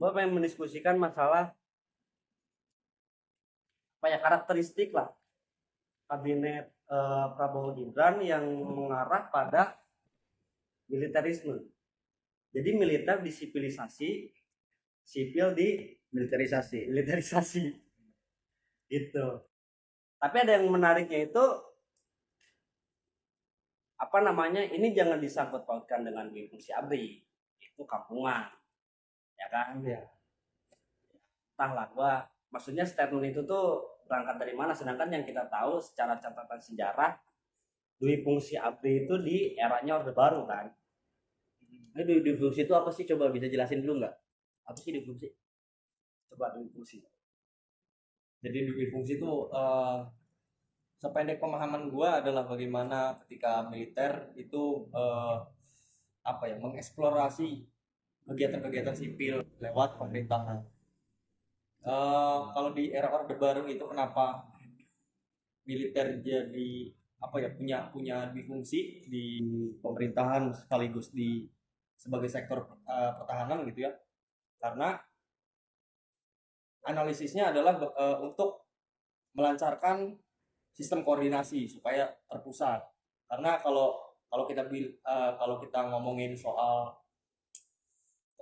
Gue pengen mendiskusikan masalah karakteristik lah kabinet Prabowo Gibran yang mengarah pada militerisme. Jadi militer disipilisasi, sipil di militerisasi. Gitu. Tapi ada yang menariknya itu ini jangan disangkut pautkan dengan fungsi ABRI. Itu kampungan. Ya kan? Ya. Entahlah maksudnya statement itu tuh berangkat dari mana, sedangkan yang kita tahu secara catatan sejarah dui fungsi ABRI itu di eranya Orde Baru kan. Ini dui fungsi itu apa sih, coba bisa jelasin dulu nggak? Apa sih dui fungsi? Coba dui fungsi. Jadi dui fungsi itu sependek pemahaman gua adalah bagaimana ketika militer itu mengeksplorasi kegiatan-kegiatan sipil lewat pemerintahan. Kalau di era Orde Baru itu kenapa militer jadi punya fungsi di pemerintahan sekaligus di sebagai sektor pertahanan gitu ya? Karena analisisnya adalah untuk melancarkan sistem koordinasi supaya terpusat. Karena kalau kita ngomongin soal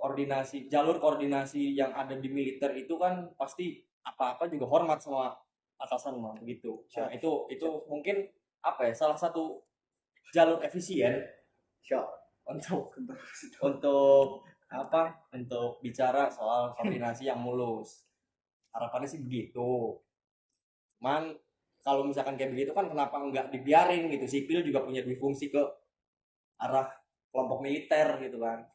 koordinasi, jalur koordinasi yang ada di militer itu kan pasti apa-apa juga hormat sama atasan mah begitu. Nah, itu mungkin salah satu jalur efisien untuk bicara soal koordinasi yang mulus. Harapannya sih begitu. Cuman kalau misalkan kayak begitu kan kenapa nggak dibiarin gitu, sipil juga punya fungsi ke arah kelompok militer gitu kan.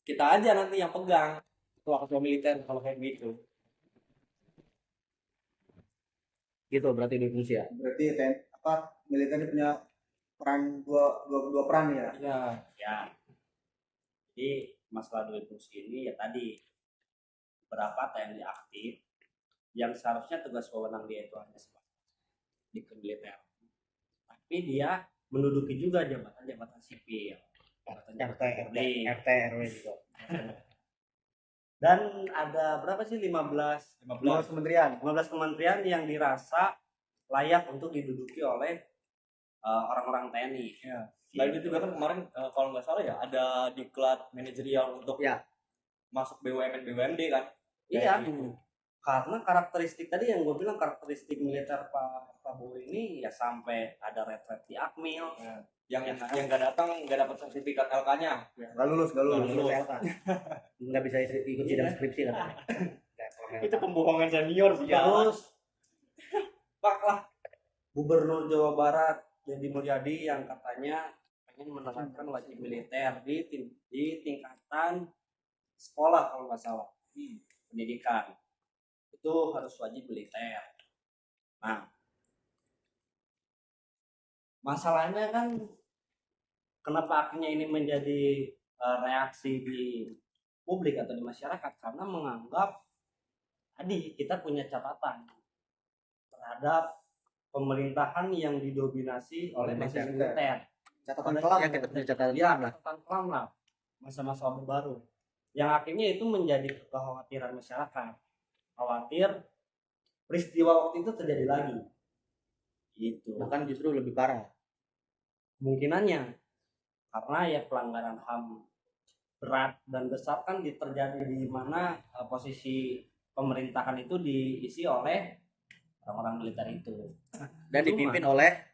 Kita aja nanti yang pegang ketua militer kalau kayak gitu. Gitu berarti dui fungsi ya. Berarti militer punya peran dua peran ya. Ya. Jadi masalah dui fungsi ini ya tadi berapa TNI aktif yang seharusnya tugas wewenang dia itu hanya di militer. Tapi dia menduduki juga jabatan-jabatan sipil. RT RW juga. Dan ada berapa sih 15 kementerian yang dirasa layak untuk diduduki oleh orang-orang TNI. Ya. Selain itu juga kan kemarin kalau nggak salah ya ada diklat manajerial untuk masuk BUMN BUMD kan. Iya. Karena karakteristik tadi yang gue bilang, karakteristik militer Pak Prabowo ini ya sampai ada retret di Akmil. Ya. Yang nggak datang nggak dapat sertifikat LK-nya. Nggak lulus. Nggak bisa ikut sidang skripsi kan. Itu pembohongan senior sih ya. Terus Pak lah Gubernur Jawa Barat Deddy Mulyadi yang katanya pengen menerapkan wajib militer di tingkatan sekolah kalau nggak salah, pendidikan itu harus wajib militer. Nah, masalahnya kan kenapa akhirnya ini menjadi reaksi di publik atau di masyarakat, karena menganggap tadi kita punya catatan terhadap pemerintahan yang didominasi oleh militer. Catatan kelam. Ya, kita punya catatan kelam lah masa-masa Orde Baru. Yang akhirnya itu menjadi kekhawatiran masyarakat. Khawatir peristiwa waktu itu terjadi lagi. Gitu. Bahkan justru lebih parah. Kemungkinannya. Karena ya pelanggaran HAM berat dan besar kan terjadi di mana posisi pemerintahan itu diisi oleh orang-orang militer itu. Dan dipimpin oleh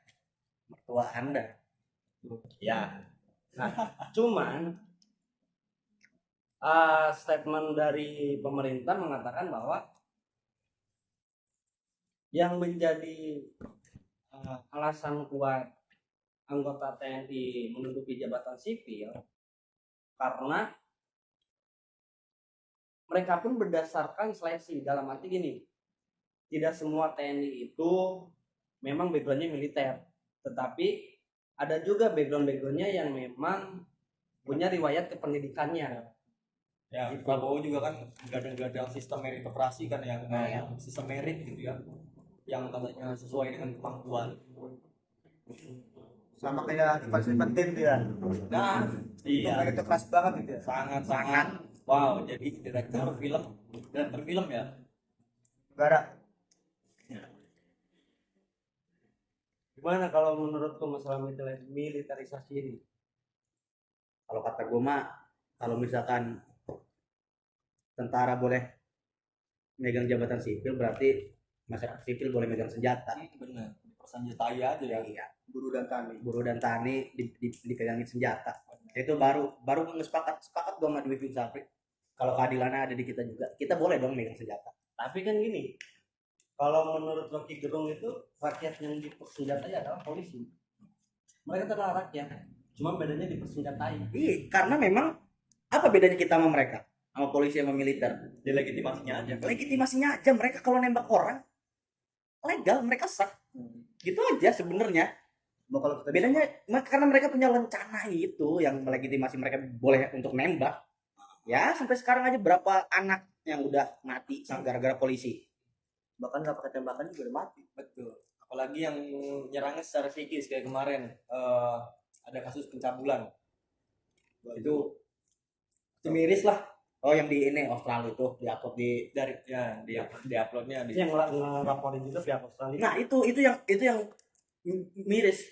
mertua Anda. Ya. Nah, cuman statement dari pemerintah mengatakan bahwa yang menjadi alasan kuat anggota TNI menduduki jabatan sipil karena mereka pun berdasarkan seleksi. Dalam arti gini, tidak semua TNI itu memang backgroundnya militer, tetapi ada juga backgroundnya yang memang punya riwayat kependidikannya. Ya, Prabowo juga kan gadang-gadang sistem meritokrasi kan ya, sistem merit gitu ya, yang katanya sesuai dengan kemampuan. Sama kayak Ivan Pentin dia. Nah, iya. Meritokrasi banget gitu ya. Sangat Wow, jadi direktur film ya. Negara. Gimana kalau menurut lu masalah militerisasi ini? Kalau kata gue mah, kalau misalkan tentara boleh megang jabatan sipil, berarti masyarakat sipil boleh megang senjata. Bener, persenjatai aja ya. Iya, Buruh dan tani. buruh dan tani dipegangin senjata. Itu baru sepakat dong sama Dwi Fitri Sapri. Kalau keadilannya ada di kita juga, kita boleh dong megang senjata. Tapi kan gini, kalau menurut Rocky Gerung itu rakyat yang dipersenjatai adalah polisi. Mereka adalah rakyat, cuma bedanya dipersenjatai. Iya, karena memang apa bedanya kita sama mereka, sama polisi sama militer? Delegitimasinya aja. Legitimasinya aja, mereka kalau nembak orang legal, mereka sah. Gitu aja sebenarnya. Cuma kalau kita Bedanya karena mereka punya lencana itu yang melegitimasi mereka boleh untuk nembak. Ya sampai sekarang aja berapa anak yang udah mati gara-gara polisi. bahkan nggak pakai tembakan juga udah mati. Betul. Apalagi yang nyerangnya secara psikis kayak kemarin ada kasus pencabulan. Itu miris lah. Oh yang di ini Australia itu diupload di Dari ya di uploadnya di Yang ngelaporin juga pihak Australia. Nah itu yang miris.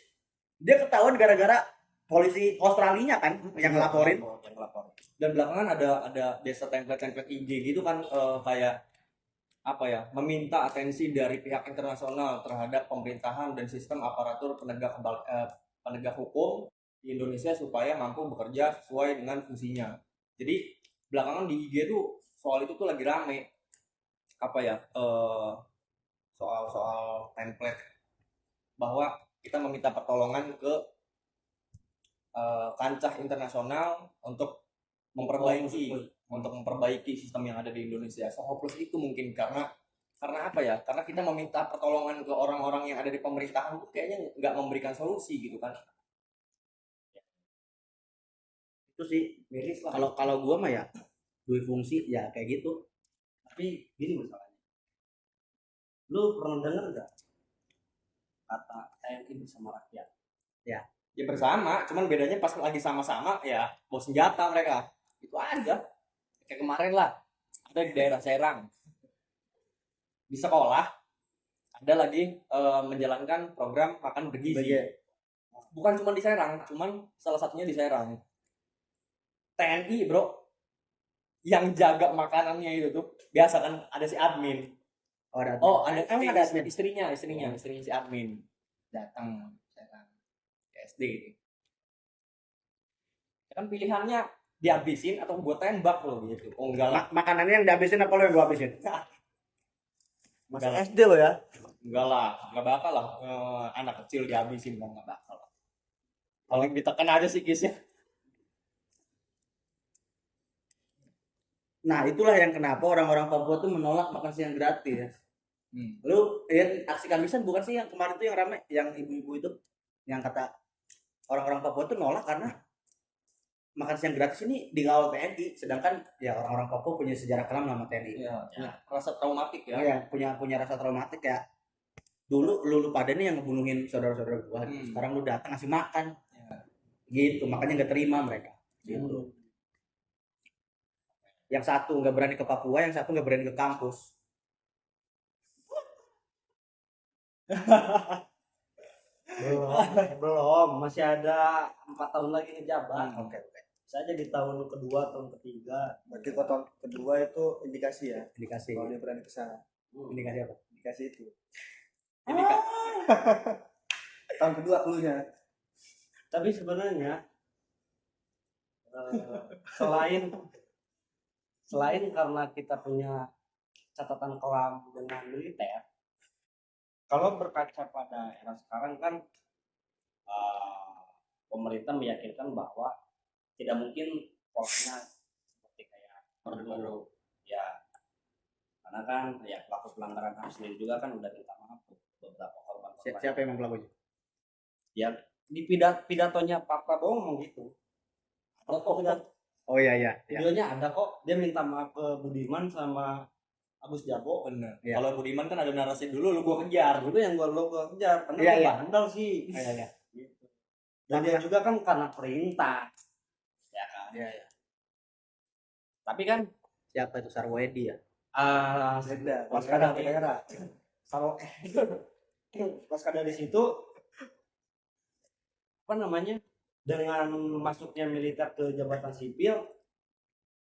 Dia ketahuan gara-gara polisi Australinya kan yang ngelaporin. Yang ngelaporin. dan belakangan ada desa template-template IG gitu kan kayak apa ya, meminta atensi dari pihak internasional terhadap pemerintahan dan sistem aparatur penegak hukum di Indonesia supaya mampu bekerja sesuai dengan fungsinya. Jadi belakangan di IG tuh soal itu tuh lagi rame, apa ya, soal template bahwa kita meminta pertolongan ke kancah internasional untuk memperbaiki sistem yang ada di Indonesia. So hopeless itu mungkin karena apa ya? Karena kita meminta pertolongan ke orang-orang yang ada di pemerintahan tuh kayaknya nggak memberikan solusi gitu kan. Itu sih Miris lah. kalau gua mah ya dua fungsi ya kayak gitu. Tapi gini masalahnya. Lu pernah denger nggak kata TNI bersama rakyat? Ya bersama, cuman bedanya pas lagi sama-sama ya bawa senjata mereka. Itu aja. Kayak kemarin lah, ada di daerah Serang. Di sekolah ada lagi menjalankan program makan bergizi. Bukan cuma di Serang, cuman salah satunya di Serang. TNI, Bro. Yang jaga makanannya itu tuh biasa kan ada si admin. Ada istrinya si admin datang Serang ke SD. Kan pilihannya dihabisin atau buat tembak loh gitu. Oh enggak lah. Makanannya yang dihabisin apa lo yang gua habisin? Masih SD lo ya. Enggak lah, enggak bakal lah. Anak kecil dihabisin kan enggak bakal. Paling ditekan aja sih kisnya. Nah itulah yang kenapa orang-orang Papua tuh menolak makan siang gratis. Lu aksi Kamisan bukan sih yang kemarin tuh yang rame, yang ibu-ibu itu yang kata orang-orang Papua tuh nolak karena makan siang gratis ini dikawal TNI, sedangkan ya orang-orang Papua punya sejarah kelam sama TNI. Iya, rasa traumatik ya. Ya, punya rasa traumatik ya. Dulu lu pada nih yang ngebunuhin saudara-saudara gua, sekarang lu datang ngasih makan. Ya. Gitu, makanya nggak terima mereka. Gitu. Yang satu nggak berani ke Papua, yang satu nggak berani ke kampus. Belum, masih ada 4 tahun lagi ngejabat. Oke. Bisa aja di tahun kedua, tahun ketiga. Berarti kalau tahun kedua itu indikasi ya. Indikasi. Kalau dia berani ke sana. Indikasi apa? Indikasi itu. Indikasi. Tahun kedua cluenya. Tapi sebenarnya selain karena kita punya catatan kelam dengan militer, kalau berkaca pada era sekarang kan pemerintah meyakinkan bahwa tidak mungkin polanya seperti kayak dulu ya, karena kan ya pelaku pelanggaran HAM sendiri juga kan udah minta maaf ke beberapa korban. Siapa yang pelakunya? Ya di pidatonya Pak Prabowo ngomong gitu. Ada kok Oh iya. videonya ada kok, dia minta maaf ke Budiman sama Agus Jabo. Bener. Iya. Kalau Budiman kan ada narasi dulu lu gua kejar. Dulu yang gua kejar karena Iya, gua iya. bandel sih. Iya. Gitu. Dan dia juga kan karena perintah. Ya kan. Iya. Tapi kan Siapa itu Sarwedi ya? Beda. pasca Daerah, dari daerah. kalau pasca dari situ apa namanya, dengan masuknya militer ke jabatan sipil,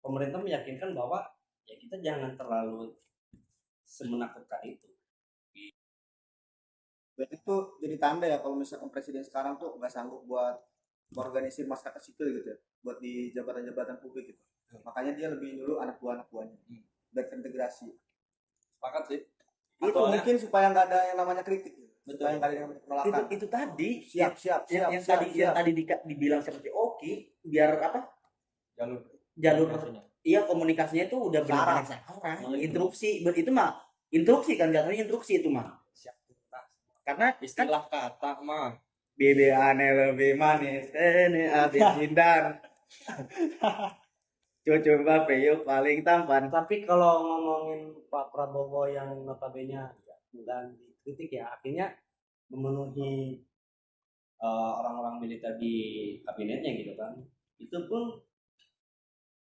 pemerintah meyakinkan bahwa ya kita jangan terlalu semenakutkan itu. Berarti itu jadi tanda ya kalau misalkan presiden sekarang tuh nggak sanggup buat organisir masyarakat sipil gitu ya, buat di jabatan-jabatan publik gitu. Makanya dia lebih dulu anak buahnya dan terintegrasi. Sepakat sih. Itu Soalnya- mungkin supaya nggak ada yang namanya kritik, gitu. Betul. Supaya nggak ada yang namanya penolakan. Itu tadi Siap, siap, siap, yang siap, tadi siap. dibilang seperti Oki, biar apa? jalur Jalur iya komunikasinya itu udah benar-benar sekarang. Interupsi, itu mah interupsi kan jatuhnya interupsi itu mah. Siap tuntas. Karena istilah kata mah bibir aneh lebih manis, ini habis cindan. Cucu Mbak Peyuk paling tampan. Tapi kalau ngomongin Pak Prabowo yang notabene dan dikritik ya, akhirnya memenuhi orang-orang militer di kabinetnya gitu kan, itu pun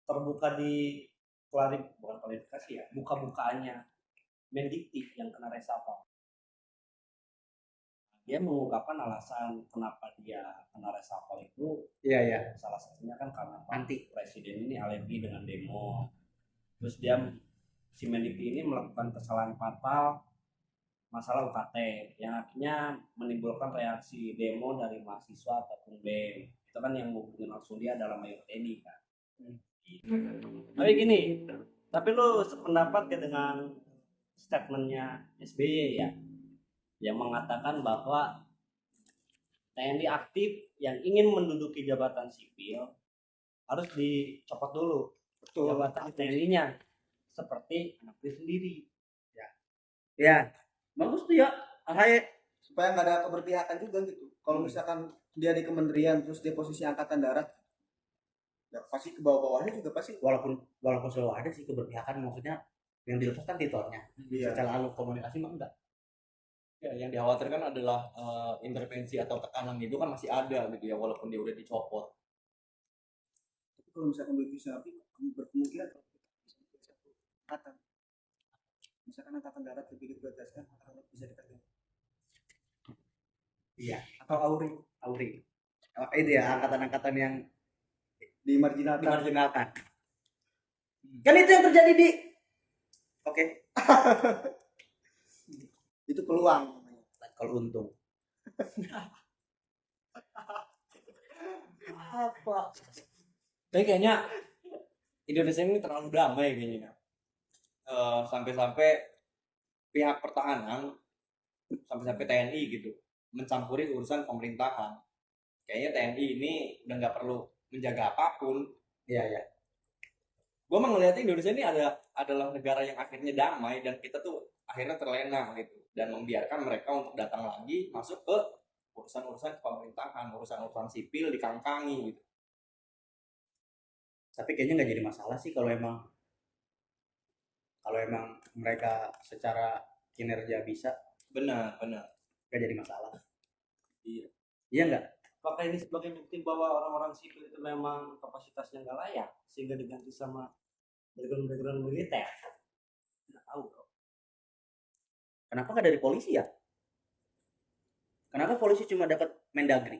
terbuka di bukan klarifikasi ya, buka-bukaannya Mendikti yang kena reshuffle. Dia mengungkapkan alasan kenapa dia kena reshuffle itu, Iya. salah satunya kan karena Pak Anti. Presiden ini alergi dengan demo. Terus dia si Mendikti ini melakukan kesalahan fatal masalah UKT yang akhirnya menimbulkan reaksi demo dari mahasiswa ataupun BEM. Itu kan yang menghubungi langsung dia adalah Mayor TNI kan. Tapi gini, tapi lu sependapat ya dengan statementnya SBY ya, yang mengatakan bahwa TNI aktif yang ingin menduduki jabatan sipil harus dicopot dulu jabatan TNI-nya seperti anak dia sendiri. Ya. Bagus tuh ya. Saya Supaya nggak ada keberpihakan juga gitu. Kalau misalkan dia di kementerian terus dia posisi angkatan darat, ya pasti ke bawah-bawahnya juga pasti. walaupun selalu ada sih keberpihakan, maksudnya yang dilepas kan titelnya. Iya. Secara alur komunikasi mah enggak. ya, yang dikhawatirkan adalah intervensi atau tekanan itu kan masih ada gitu ya walaupun dia udah dicopot. Tapi kalau misalkan bisa berkemungkinan angkatan, misalkan angkatan darat lebih ditugaskan, angkatan darat bisa dikerjakan. Iya. Atau Auri Oh, itu ya angkatan-angkatan yang dimarginalkan. dimarginalkan. Kan itu yang terjadi di Oke. Itu peluang. Kalau untung. Apa? Tapi kayaknya Indonesia ini terlalu damai kayaknya. Sampai-sampai pihak pertahanan, sampai-sampai TNI gitu, mencampuri urusan pemerintahan. Kayaknya TNI ini udah nggak perlu menjaga apapun. Iya. Gue mah ngeliatnya Indonesia ini adalah negara yang akhirnya damai dan kita tuh akhirnya terlena gitu dan membiarkan mereka untuk datang lagi masuk ke urusan-urusan pemerintahan, urusan-urusan sipil dikangkangi gitu. Tapi kayaknya nggak jadi masalah sih kalau emang mereka secara kinerja bisa, Benar. nggak jadi masalah. Iya. Iya nggak? Apakah ini sebagai bukti bahwa orang-orang sipil itu memang kapasitasnya nggak layak sehingga diganti sama background militer? Nggak tahu bro. Kenapa nggak dari polisi ya? Kenapa polisi cuma dapat Mendagri?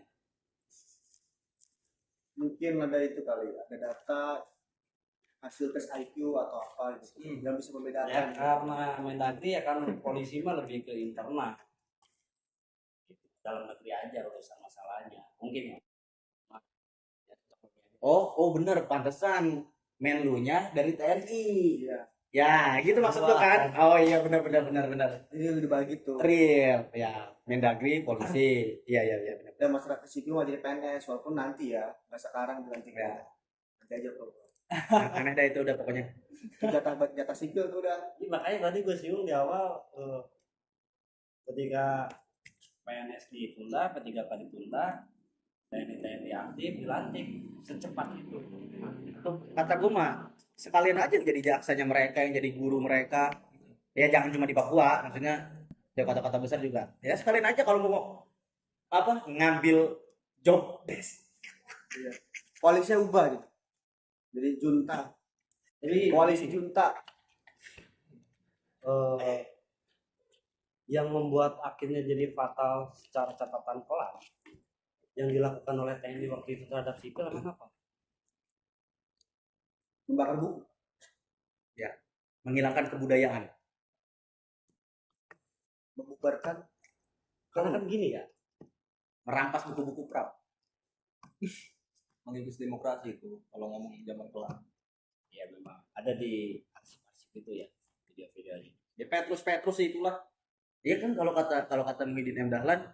Mungkin ada itu kali, ada data hasil tes IQ atau apa gitu yang bisa Ya membedakan. karena Mendagri ya kan polisi mah lebih ke internal. Gitu. Dalam negeri aja urusan masalahnya. Mungkin ya. Oh bener, pantesan Menlunya dari TNI. Iya. Ya, gitu maksud lu kan? Oh iya benar. Ini lebih baik gitu. Real, ya Mendagri, polisi. Iya benar. Dan masyarakat sipil mau jadi PNS walaupun nanti ya, nggak sekarang dilantik Ya. Nanti aja bro. Aneh dah itu udah pokoknya. Jatah sipil tuh udah. Jadi makanya tadi gue singgung di awal ketika PNS ditunda, ketika ditunda, TNI aktif dilantik secepat itu. Kata gue mah sekalian aja jadi jaksanya mereka, yang jadi guru mereka. Ya jangan cuma di Papua, maksudnya ya kota-kota besar juga. Ya sekalian aja kalau mau ngambil job desk. Koalisnya ubah gitu. Jadi junta Jadi koalisi junta. eh, yang membuat akhirnya jadi fatal secara catatan kelam yang dilakukan oleh TNI waktu itu terhadap sipil apa? Membakar buku. menghilangkan kebudayaan. Membubarkan. Karena kan gini ya, Merampas buku-buku pra. Mengikis demokrasi itu kalau ngomong zaman kelam. ya memang ada di arsip-arsip itu ya video-videonya. Ya Petrus itulah. Iya kan kalau kata Muhyiddin M Dahlan,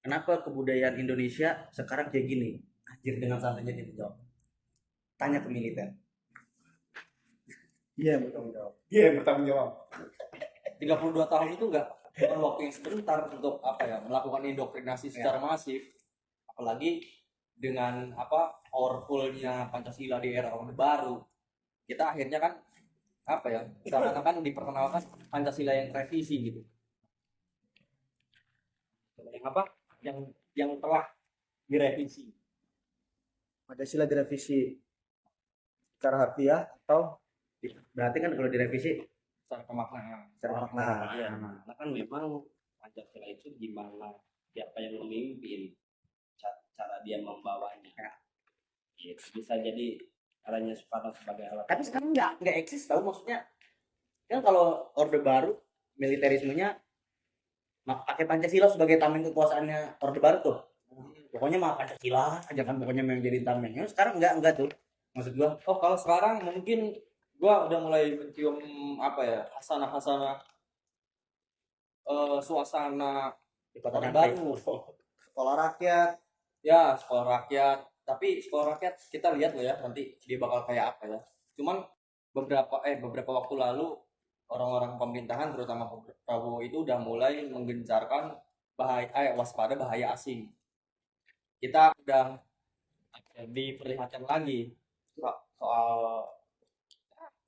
kenapa kebudayaan Indonesia sekarang kayak gini? Anjir, dengan santainya dia menjawab. Tanya ke militer. Iya, bertanggung jawab. 32 tahun itu bukan waktu yang sebentar untuk melakukan indoktrinasi secara masif, apalagi dengan powerfulnya Pancasila di era Orde Baru. Kita akhirnya kan seakan-akan diperkenalkan Pancasila yang revisi gitu. Yang telah direvisi. Pancasila direvisi secara harfiah atau Berarti kan kalau direvisi Secara pemaknaan. secara makna. Iya, karena kan memang Pancasila itu gimana siapa yang memimpin, cara dia membawanya. Itu bisa jadi caranya Soekarno sebagai alat. tapi sekarang nggak eksis tahu, maksudnya kan kalau Orde Baru militerismenya pakai Pancasila sebagai tameng kekuasaannya Orde Baru tuh. Pokoknya mah Pancasila aja kan, pokoknya yang jadi tamengnya. Sekarang enggak tuh. Maksud gua, Oh, kalau sekarang mungkin gua udah mulai mencium hasanah suasana di kota Orde Rantai. Baru. Sekolah rakyat. Ya, sekolah rakyat. Tapi sekolah rakyat kita lihat loh ya nanti dia bakal kayak apa ya. Cuman beberapa waktu lalu orang-orang pemerintahan terutama Prabowo itu udah mulai menggencarkan waspada bahaya asing. Kita udah diperlihatkan lagi soal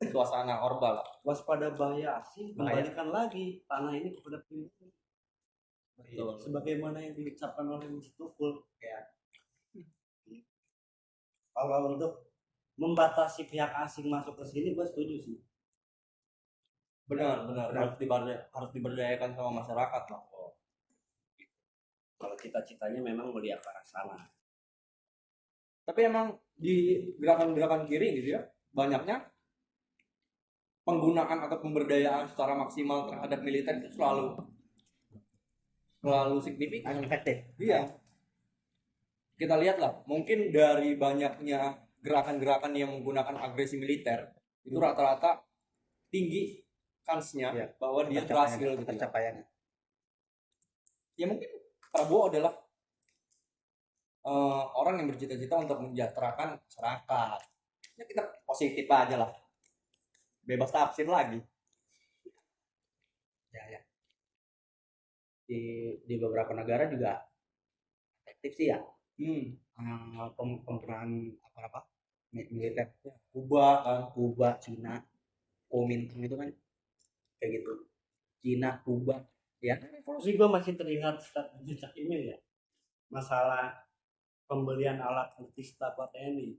suasana Orba lah. Waspada bahaya asing, Bahaya. kembalikan lagi tanah ini kepada pribumi. Betul. Sebagaimana yang diucapkan oleh Gus Tukul. Ya. Kalau untuk membatasi pihak asing masuk ke sini, gue setuju sih. Benar. Harus diberdayakan sama masyarakat lah. Kalau cita-citanya memang melihat ke arah sana. Tapi emang di gerakan-gerakan kiri gitu ya, banyaknya penggunaan atau pemberdayaan secara maksimal terhadap militer itu selalu signifikan. efektif. Iya. Kita lihatlah, mungkin dari banyaknya gerakan-gerakan yang menggunakan agresi militer, itu rata-rata tinggi kansnya Iya. bahwa dia berhasil gitu. Ya. Pencapaiannya. Ya mungkin Prabowo adalah orang yang bercita-cita untuk mensejahterakan masyarakat. Ya kita positif aja lah. Bebas tafsir lagi. Ya. Di beberapa negara juga efektif sih ya. Penggunaan militer. Kuba, Cina, Kuomintang itu kan kayak gitu. Cina, Kuba, ya. Tapi gue masih teringat statement Cak Imin ya, masalah pembelian alat alutsista buat TNI.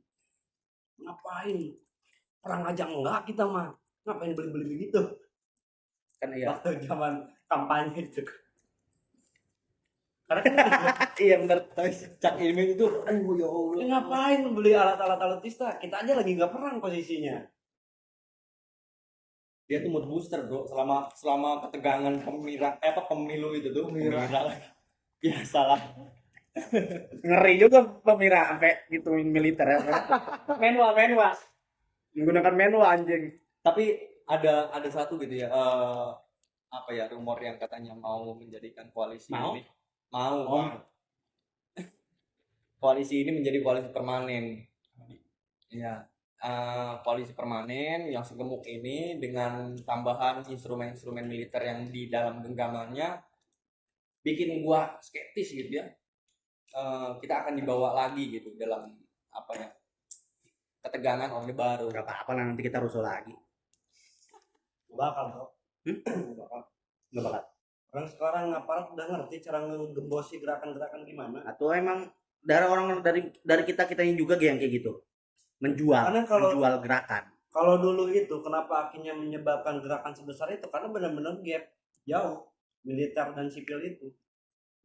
Ngapain? Perang aja enggak kita mah. Ngapain beli-beli begitu? Kan iya. Waktu zaman kampanye itu. Karena kan Iya benar. Cak Imin itu, ya Allah. ngapain beli alat-alat alutsista? Kita aja lagi nggak perang posisinya. Dia tuh mood booster bro, selama ketegangan pemilu itu tuh. Biasalah. Ngeri juga pemirsa sampai gituin militer ya. Menwa. Menggunakan menwa anjing. Tapi ada satu gitu ya, rumor yang katanya mau menjadikan koalisi ini. Mau. Koalisi ini menjadi koalisi permanen. Ya, koalisi permanen yang segemuk ini dengan tambahan instrumen-instrumen militer yang di dalam genggamannya bikin gua skeptis gitu ya. Kita akan dibawa lagi gitu dalam ketegangan Orde Baru. Gak apa-apa lah, nanti kita rusuh lagi. Bakal kok. Gak bakal. Orang sekarang aparat udah ngerti cara ngegembosi gerakan-gerakan gimana. Atau emang dari orang dari kita yang juga yang kayak gitu menjual Karena kalau- menjual gerakan. Kalau dulu itu kenapa akhirnya menyebabkan gerakan sebesar itu karena benar-benar gap jauh militer dan sipil itu.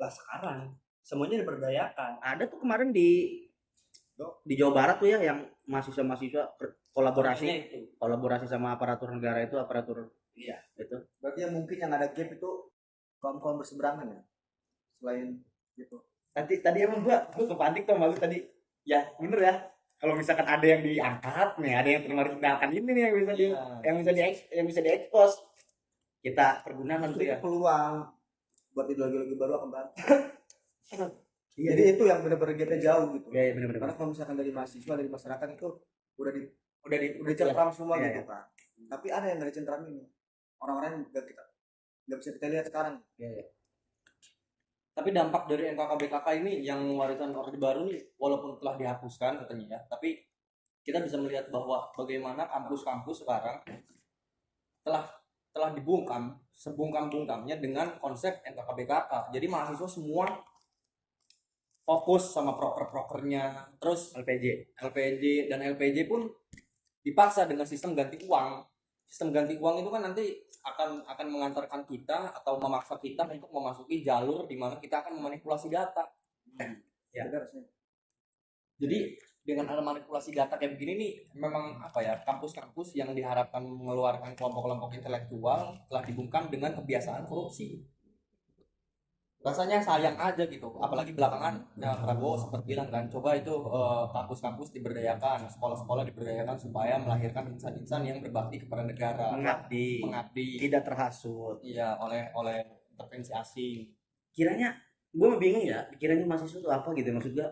Lah sekarang semuanya diberdayakan. Ada tuh kemarin di Jawa Barat tuh ya yang mahasiswa-mahasiswa Makanya itu. kolaborasi sama aparatur negara itu Iya. itu. Berarti yang mungkin yang ada gap itu kaum berseberangan ya. Selain gitu. Tadi emang gua kepantik tuh malu tadi. Ya, bener ya. Kalau misalkan ada yang diangkat nih, ada yang termarginalkan ini nih yang bisa diekspos. Kita pergunakan tuh Itu ya. peluang buat ideologi baru akan bangkit. Iya, Jadi itu yang benar-benar gapnya jauh gitu. iya benar-benar. Karena kalau misalkan dari mahasiswa, dari masyarakat itu udah Udah dicentram semua Iya, gitu kan. Tapi ada yang nggak dicentram ini. Orang-orang yang nggak bisa kita lihat sekarang. iya. Tapi dampak dari NKKBKK ini yang warisan Orde Baru nih walaupun telah dihapuskan katanya ya, tapi kita bisa melihat bahwa bagaimana kampus-kampus sekarang telah dibungkam sebungkam-bungkamnya dengan konsep NKKBKK. Jadi mahasiswa semua fokus sama proker-prokernya, terus LPJ dan LPJ pun dipaksa dengan sistem ganti uang. Sistem ganti uang itu kan nanti akan mengantarkan kita atau memaksa kita untuk memasuki jalur di mana kita akan memanipulasi data. Ya. Benar sih. Jadi dengan ada manipulasi data kayak begini nih, memang apa ya, kampus-kampus yang diharapkan mengeluarkan kelompok-kelompok intelektual telah dibungkam dengan kebiasaan korupsi. Rasanya sayang aja gitu, apalagi belakangan ya Prabowo sempat bilang kan, coba itu kampus-kampus diberdayakan, sekolah-sekolah diberdayakan supaya melahirkan insan-insan yang berbakti kepada negara, Mengabdi, tidak terhasut. iya oleh intervensi asing. Kiranya gue bingung ya, kiranya mahasiswa itu apa gitu, maksud gue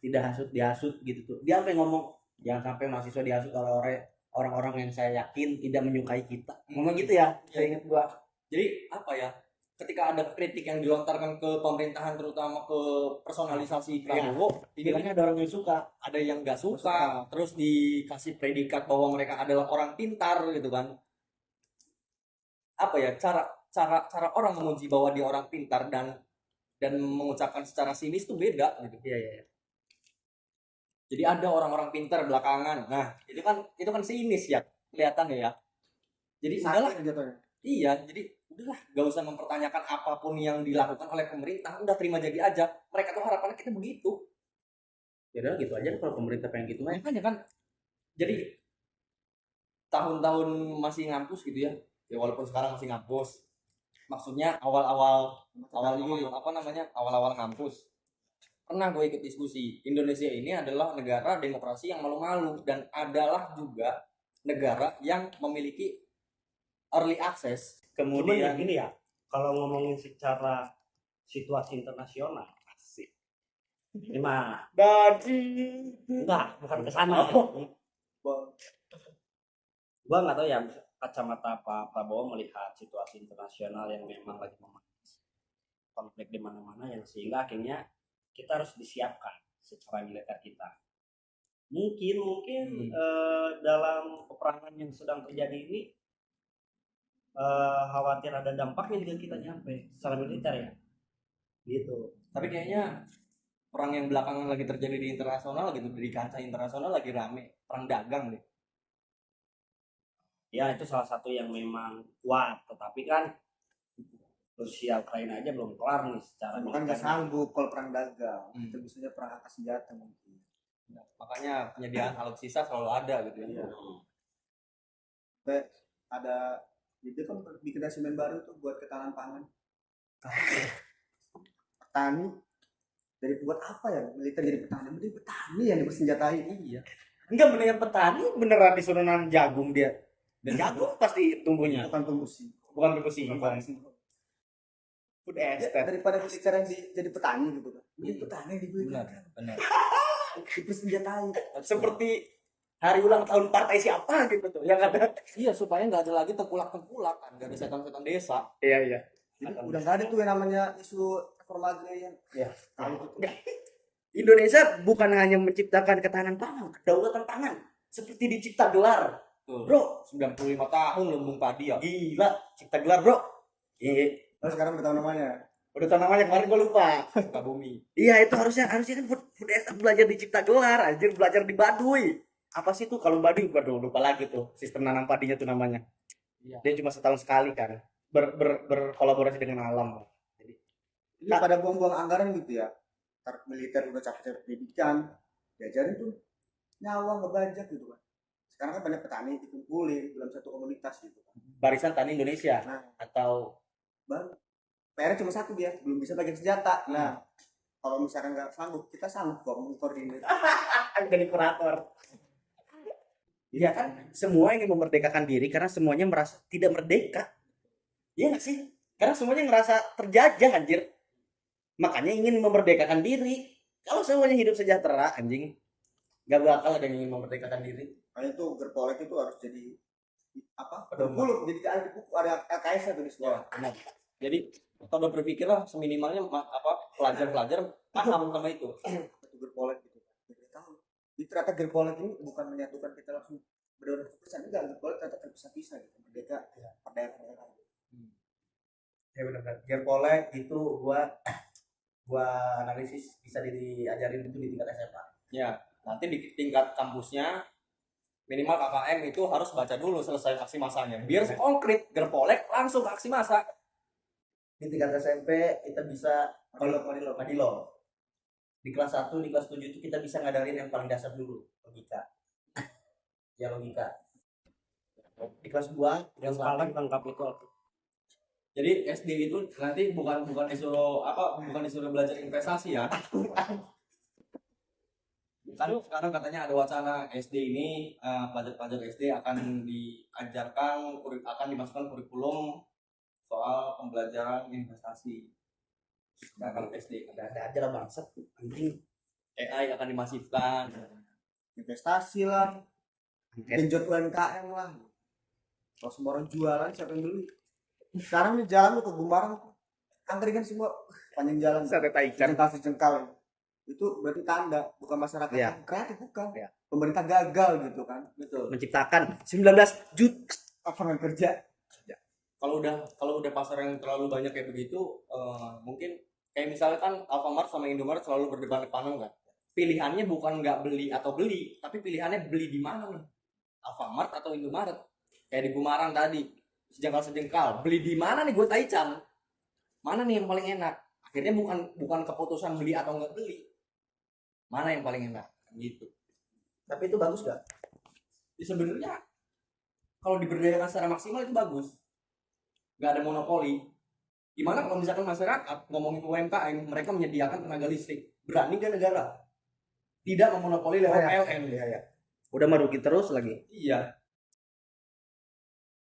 tidak dihasut gitu tuh. Dia sampai ngomong jangan sampai mahasiswa dihasut oleh orang-orang yang saya yakin tidak menyukai kita. Ngomong gitu ya, saya ingat gua. Jadi apa ya, ketika ada kritik yang dilontarkan ke pemerintahan terutama ke personalisasi Prabowo, Kiranya ada orang yang suka. ada yang nggak suka, terus dikasih predikat bahwa mereka adalah orang pintar gitu kan. Apa ya, cara orang memuji bahwa dia orang pintar dan mengucapkan secara sinis itu beda gitu. Iya. Jadi ada orang-orang pintar belakangan. Nah, itu kan sinis ya kelihatannya ya. Jadi udahlah, Sakit jatuhnya. iya, jadi udahlah, gak usah mempertanyakan apapun yang dilakukan oleh pemerintah, udah terima jadi aja. Mereka tuh harapannya kita begitu. Ya udah gitu aja kalau pemerintah pengen gitu mah. Makanya kan, jadi tahun-tahun masih ngampus gitu ya. Ya walaupun sekarang masih ngampus. Maksudnya awal-awal ngampus. Pernah gue ikut diskusi, Indonesia ini adalah negara demokrasi yang malu-malu dan adalah juga negara yang memiliki early access. Kemudian gini ya, kalau ngomongin secara situasi internasional, asik. Ini mah enggak, bukan ke sana. Gua nggak tahu ya kacamata Pak Prabowo melihat situasi internasional yang memang lagi memanas, konflik di mana-mana yang sehingga akhirnya kita harus disiapkan secara militer kita. Mungkin dalam peperangan yang sedang terjadi ini khawatir ada dampaknya jika kita nyampe secara militer ya. Gitu. Tapi kayaknya perang yang belakangan lagi terjadi di internasional gitu, di kancah internasional lagi rame, perang dagang deh. Ya itu salah satu yang memang kuat, tetapi kan Rusia Ukraina aja belum kelar nih secara Bukan nggak sanggup kalau perang dagang. Itu biasanya perang angkat senjata mungkin. Nah, makanya penyediaan alutsista selalu ada gitu ya. Iya. Ada itu kan bikin semen baru tuh buat ketahanan pangan. Petani dari buat apa ya? Militer jadi petani, jadi petani yang dipersenjatai. Iya. Enggak, mendingan petani beneran disuruh nanam jagung dia. Dan jagung pasti tumbuhnya. Bukan tumbuh sih. Bukan tumbuh singkong. Food estate. Daripada militer yang jadi petani gitu kan. Ini petani dibeli. Benar. Dipersenjatai. Seperti hari ulang tahun partai siapa gitu tuh yang ada. Iya, supaya nggak ada lagi tengkulak-tengkulak kan, nggak ada setan-setan desa. Iya. Jadi udah nggak ada tuh yang namanya isu reforma agraria. Iya. Kalau gitu. Indonesia bukan hanya menciptakan ketahanan pangan, kedaulatan pangan seperti di Cipta Gelar. Tuh, Bro, 95 tahun lumbung padi ya. gila, Cipta Gelar, Bro. Iya. Terus sekarang udah tahu namanya. Udah tahu namanya kemarin gue lupa. Sukabumi. Iya, itu harusnya kan food estate belajar di Cipta Gelar, anjir belajar di Baduy. apa sih tuh kalau Baduy, waduh lupa lagi tuh sistem nanam padinya tuh namanya. Iya. Dia cuma setahun sekali kan berkolaborasi dengan alam. Jadi Ini pada buang-buang anggaran gitu ya. Ntar militer udah capek-capek pendidikan, diajarin tuh nyawa ngebajak gitu kan. Sekarang kan banyak petani dikumpulin dalam satu komunitas gitu kan. Barisan Tani Indonesia Nah, atau baru PR cuma satu dia, belum bisa pegang senjata. Nah, kalau misalkan nggak sanggup, kita sanggup kok mengkoordinir. jadi kurator. Iya kan, semua ingin memerdekakan diri karena semuanya merasa tidak merdeka. Iya nggak sih? Karena semuanya ngerasa terjajah anjir. Makanya ingin memerdekakan diri. Kalau semuanya hidup sejahtera, anjing, nggak bakal ada yang ingin memerdekakan diri. Makanya tuh Gerpolek itu harus jadi apa? Pedoman. Bulu, jadi ada di buku ada LKS tuh di sekolah. Benar. Jadi kalau berpikir lah seminimalnya pelajar-pelajar paham sama itu. Itu Gerpolek gitu. Jadi tahu. Jadi ternyata Gerpolek ini bukan menyatukan kita langsung benar-benar fokusan, enggak. Gerpolek ternyata terpisah-pisah gitu. Merdeka per daerah-daerah. Ya benar-benar. Gerpolek itu gua analisis bisa diajarin itu di tingkat SMA. Ya, nanti di tingkat kampusnya minimal KKM itu harus baca dulu selesai aksi masanya. Biar konkret, Gerpolek langsung ke aksi masa. Di tingkat SMP kita bisa Madilo. Di kelas 1, di kelas 7 itu kita bisa ngadarin yang paling dasar dulu, logika. Ya logika. Di kelas 2 Yang paling lengkap itu apa? Jadi SD itu nanti bukan disuruh belajar investasi ya. Kan sekarang katanya ada wacana SD ini pelajar-pelajar SD akan dimasukkan kurikulum soal pembelajaran investasi. Sekarang SD ada aja lah bangsat anjing. AI akan dimasifkan. Investasi lah, genjot UMKM lah. Kalau semua orang jualan, siapa yang beli? Sekarang nih jalan tuh ke Gumbaran, angkringan semua panjang jalan. Sate Taichan. Jengkal itu berarti tanda bukan masyarakat Iya. yang kreatif, bukan. Iya. Pemerintah gagal gitu kan. Betul. Menciptakan 19 juta Lapangan kerja. Kalau udah pasar yang terlalu banyak kayak begitu, mungkin kayak misalkan Alfamart sama Indomaret selalu berdebat-debatan kan. Pilihannya bukan nggak beli atau beli, tapi pilihannya beli di mana nih? Alfamart atau Indomaret? Kayak di Gumarang tadi, sejengkal, beli di mana nih gue Taichan? Mana nih yang paling enak? Akhirnya bukan keputusan beli atau nggak beli. Mana yang paling enak? Gitu. tapi itu bagus gak? Ya, sebenarnya kalau diberdayakan secara maksimal itu bagus. Nggak ada monopoli. Gimana kalau misalkan masyarakat ngomongin UMKM, mereka menyediakan tenaga listrik, berani nggak negara? Tidak memonopoli lewat PLN. Iya. Udah merugi terus lagi. Iya.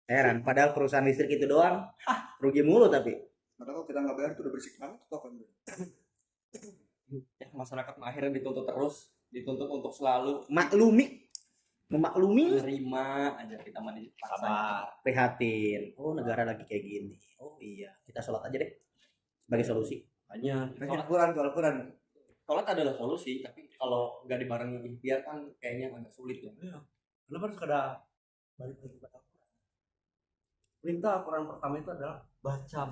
Heran, padahal perusahaan listrik itu doang rugi mulu tapi. Padahal kalau kita nggak bayar itu udah berisik banget tuh kan. Ya, masyarakat akhirnya dituntut untuk selalu Memaklumi, menerima aja kita mah dipaksa. prihatin. Oh, negara lagi kayak gini. Oh iya, kita sholat aja deh sebagai solusi. Banyak. Al-Quran. Sholat adalah solusi, tapi kalau nggak dibarengi ikhtiar kan kayaknya agak sulit ya. Kenapa harus ada balik lagi pada Al-Quran? Perintah Al-Quran pertama itu adalah baca.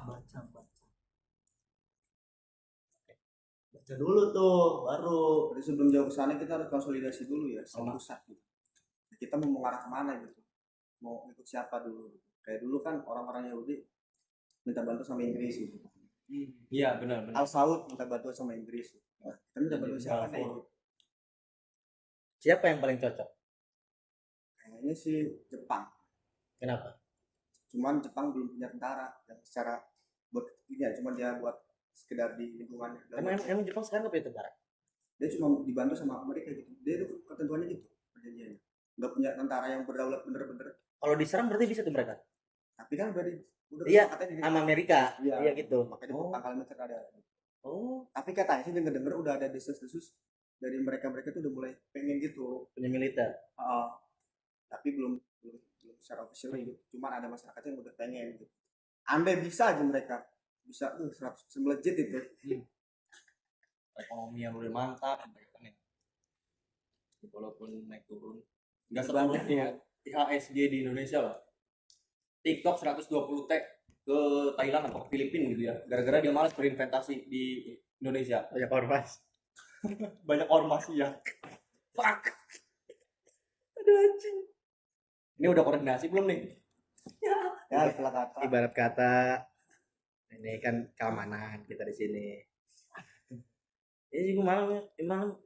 Baca dulu tuh, baru. Jadi sebelum jauh ke sana kita harus konsolidasi dulu ya, sama pusat gitu. Kita mau mengarah kemana gitu? Mau ikut siapa dulu? Kayak dulu kan orang-orang Yahudi minta bantu sama Inggris gitu. Iya benar. Al Saud minta bantuan sama Inggris. Nah, kita minta bantuan siapa nih? Siapa yang paling cocok? Kayaknya sih Jepang. Kenapa? Cuman Jepang belum punya tentara yang secara buat ini ya, cuma dia buat sekedar di lingkungan. Emang Jepang sekarang nggak punya tentara? Dia cuma dibantu sama Amerika gitu. Dia itu ketentuannya gitu perjanjiannya. Nggak punya tentara yang berdaulat bener-bener. Kalau diserang berarti bisa tuh mereka. Tapi kan udah Iya, kesepakatan sama Amerika. Iya. Iya gitu. Makanya Oh. pangkal militer ada. Oh, Tapi katanya sih denger-denger udah ada desus-desus dari mereka tuh udah mulai pengen gitu. punya militer. Tapi belum secara official gitu. Cuman ada masyarakat yang udah pengen gitu. Andai bisa aja mereka bisa 100 melejit itu. Ekonomi yang udah mantap, mereka nih. Walaupun naik turun, nggak seluruhnya IHSG di Indonesia lah. TikTok 120 tag ke Thailand atau ke Filipina gitu ya, gara-gara dia malas berinvestasi di Indonesia. Banyak ormas. Banyak ormas ya. Fuck. Ini udah koordinasi belum nih? Ya istilah kata. Ibarat kata ini kan keamanan kita di sini. Ini juga malam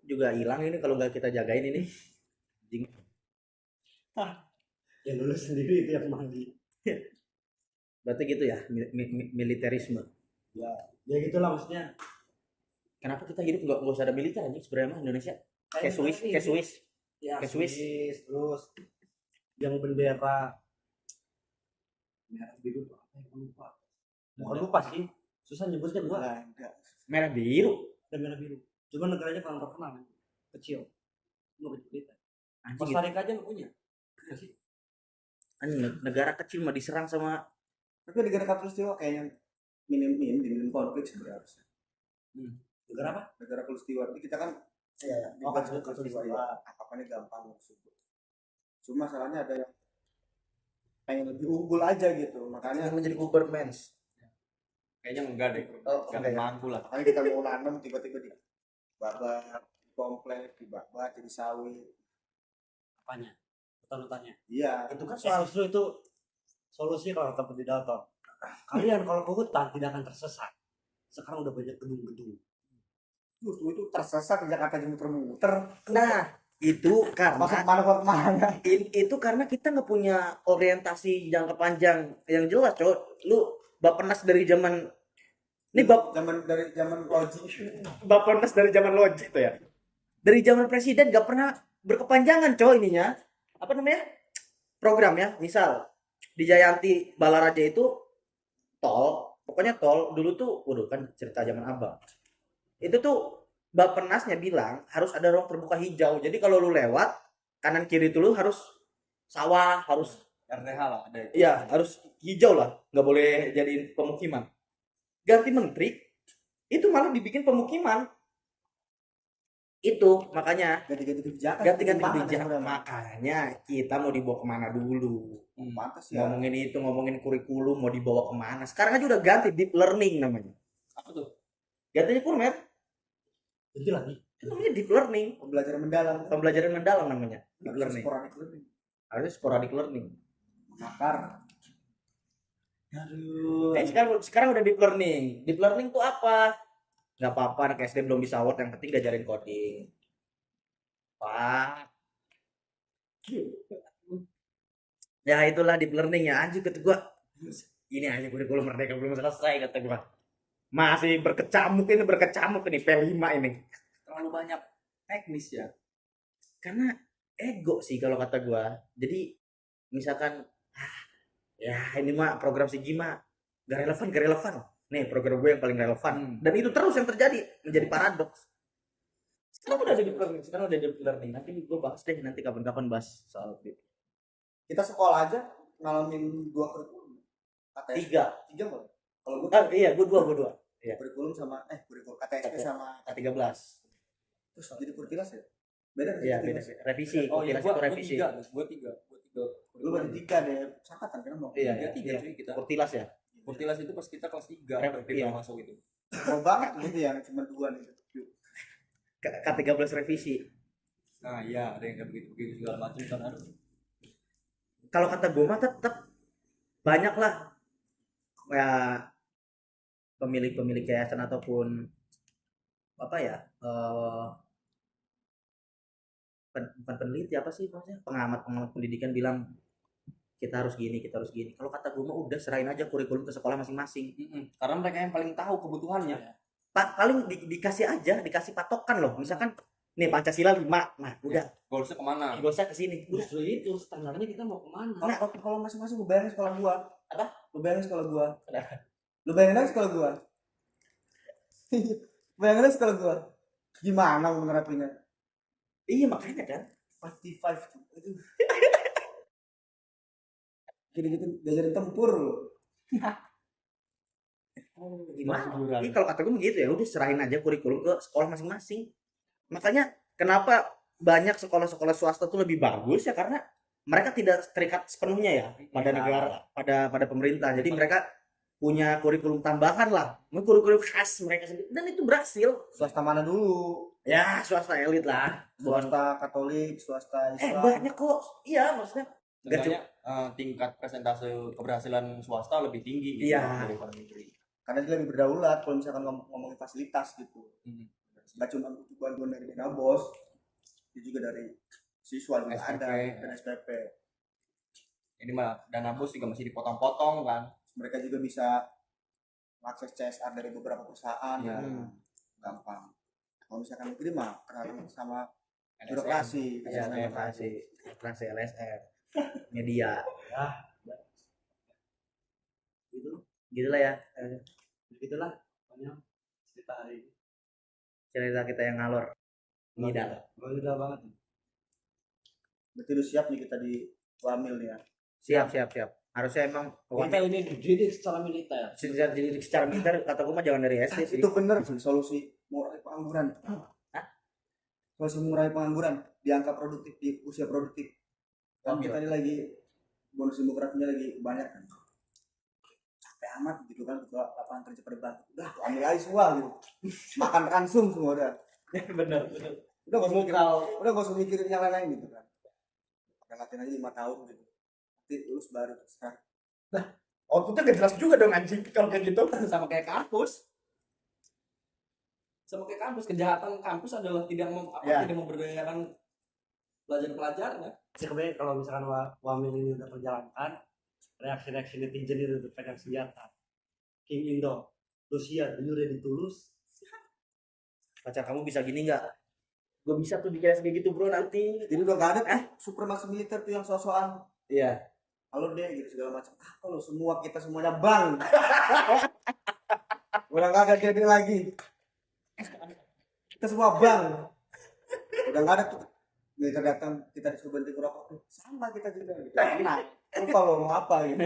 juga hilang ini kalau nggak kita jagain ini. Anjing. Ya lulus sendiri itu yang mandi. Berarti gitu ya, militerisme. Ya gitulah maksudnya. Kenapa kita hidup nggak usah ada militer anjing sebenarnya mah Indonesia? Kayak Swiss. Ya, Kayak Swiss. terus yang bendera merah biru tuh apa yang lupa. Bukan lupa sih. Susah nyebutnya gua. Belanda. Merah biru. Dan merah biru. Cuma negaranya kurang terkenal. Kecil. Nggak banyak berita. Anjing, Costa Rica aja nggak punya. Nggak sih? anjing negara kecil mah diserang sama Tapi negara Katulistiwa kayaknya minim konflik sebenarnya harusnya. Negara apa? Negara Katulistiwa ini kita kan Oh, Katulistiwa. apa-apanya gampang maksudnya. Cuma masalahnya ada yang pengen lebih unggul aja gitu, makanya menjadi government. Kayaknya enggak deh. Oh, Enggak enggak ya? mampu lah. makanya kita mau nanam tiba-tiba di babat, di komplek, di babat, jadi sawit. Apanya? Hutan-hutannya. Iya, Itu kan Soal justru itu solusi kalau kata pendidikan. Kalian kalau ke hutan tidak akan tersesat. Sekarang udah banyak gedung-gedung. justru itu tersesat di Jakarta jadi muter-muter. nah itu Masuk karena mana ke mana? itu karena kita nggak punya orientasi jangka panjang yang jelas cowok. Lu Bappenas dari zaman ini Dari zaman logik. Bappenas dari zaman Logi itu ya. Dari zaman presiden nggak pernah berkepanjangan cowok ininya. Apa namanya? Program ya. Misal di Jayanti Balaraja itu tol, pokoknya tol dulu tuh waduh kan cerita zaman Abang. Itu tuh Bappenasnya bilang harus ada ruang terbuka hijau. Jadi kalau lu lewat kanan kiri itu lu harus sawah, harus RTH lah ada itu. iya, harus hijau lah, nggak boleh jadiin pemukiman. Ganti menteri itu malah dibikin pemukiman. Itu makanya Ganti-ganti kebijakan. ganti-ganti Gimana kebijakan. sebenarnya? Makanya kita mau dibawa kemana dulu? Pantas ya. Ngomongin itu, ngomongin kurikulum mau dibawa kemana? Sekarang aja udah ganti deep learning namanya. Apa tuh? Gantinya kurmet, Itu lagi. itu namanya deep learning. Pembelajaran mendalam. Pembelajaran mendalam namanya. Deep Harus learning. sporadic learning. Harus sporadic learning. Makar. Aduh. Sekarang udah deep learning. Deep learning tuh apa? Gak apa-apa anak SD belum bisa Word, yang penting diajarin coding. Pak. Ya itulah deep learning ya. Anjir kata gua. Ini aja kurikulum merdeka belum selesai kata gua. Masih berkecamuk ini P5 ini. Terlalu banyak teknis ya. Karena ego sih kalau kata gua. Jadi misalkan ya ini mah program si Gima gak relevan. Nih program gue yang paling relevan. Dan itu terus yang terjadi menjadi paradoks. Sekarang udah ada deep learning. Nanti gue bahas deh nanti kapan-kapan bahas soal itu. Kita sekolah aja ngalamin 2 kurikulum. KTS 3 boleh. Kalau gue Iya, gue dua. kurikulum sama kurikulum KTS sama K13. terus jadi kurtilas ya? Beda nggak sih Iya, kurtilas? beda. Revisi. Oh iya, Kurtilas itu revisi. gua tiga. Lu berarti 3 deh. Sangkatan kan mau. Iya, Tiga cuy kita. Kurtilas ya. Kurtilas itu pas kita kelas 3 Iya. masuk itu. Mau banget gitu ya, cuma 2 nih. K13 revisi. Nah, iya ada yang kayak begitu segala macam kan ada. Kalau kata gue mah tetap banyak lah ya pemilik yayasan ataupun apa ya bukan peneliti apa sih maksudnya pengamat pendidikan bilang kita harus gini. Kalau kata gue mah udah serahin aja kurikulum ke sekolah masing-masing. Karena mereka yang paling tahu kebutuhannya. Paling dikasih patokan loh, misalkan nih Pancasila 5, nah udah Goalsnya kemana? gosnya ke sini. Justru itu standarnya kita mau kemana? Kalau masing-masing lu bayangin sekolah gua. Apa? Lu bayangin sekolah gua. Lu bayangin aja sekolah gua. Bayangin aja sekolah gua. Gimana mau nerapinya? Iya makanya kan 55 tuh. Aduh. Gitu-gitu diajarin tempur lu. gimana? Ini kalau kata gue begitu ya, udah serahin aja kurikulum ke sekolah masing-masing. Makanya kenapa banyak sekolah-sekolah swasta tuh lebih bagus ya karena mereka tidak terikat sepenuhnya ya pada negara, pada pemerintah. Jadi mereka punya kurikulum tambahan lah, kurikulum khas mereka sendiri dan itu berhasil. Swasta mana dulu? Ya, swasta elit lah. Swasta Katolik, swasta Islam. Banyak kok. Iya, maksudnya. Nggak Sebenarnya tingkat persentase keberhasilan swasta lebih tinggi gitu Iya. daripada negeri. Karena dia lebih berdaulat kalau misalkan ngomongin fasilitas gitu. Hmm. Nggak cuma bantuan dari dana bos, itu juga dari siswa juga SPP. ada dan SPP. Ini mah dana bos juga masih dipotong-potong kan. Mereka juga bisa akses CSR dari beberapa perusahaan. Iya. Gampang. Kalau misalkan negeri mah terhalang sama LSM. birokrasi. Iya, birokrasi LSM. Media. Gitu lah ya. Begitulah pokoknya cerita hari ini. Cerita kita yang ngalor. Ngidal. Udah banget. Berarti udah siap nih kita di Wamil nih ya. Siap. Harusnya emang Kita ini dididik secara militer. secara militer kata gue mah jangan dari SD sih. Itu bener sih solusi mengurangi pengangguran. Solusi mengurangi pengangguran di angka produktif, di usia produktif. Kan kita ini lagi bonus demografinya lagi banyak kan. Capek amat gitu kan, buka lapangan kerja pada bantu. Udah ambil aja semua gitu. Makan ransum semua udah. Bener. Udah gak usah mikirin yang lain-lain gitu kan. Pakai latihan aja 5 tahun gitu. Nanti lulus baru sekarang. Outputnya gak jelas juga dong anjing kalau kayak gitu. Sama kayak kampus. Kejahatan kampus adalah tidak memberdayakan pelajar-pelajarnya. Sebenarnya kalau misalkan Wamil ini udah terjalankan, reaksi netizen itu udah pegang senjata. King Indo, Rusia, do you ready to lose? Pacar kamu bisa gini nggak? Gue bisa tuh dikasih kayak gitu bro nanti. Jadi udah gak ada tuh supremasi militer tuh yang sosokan. Iya. Halo deh gitu segala macam. Kalau semua kita semuanya bang. Udah gak ada dia lagi. Kita semua bang. Udah gak ada tuh militer datang kita disuruh berhenti ngerokok tuh. Sama kita juga. Gitu. Nah, lupa lo mau apa gitu.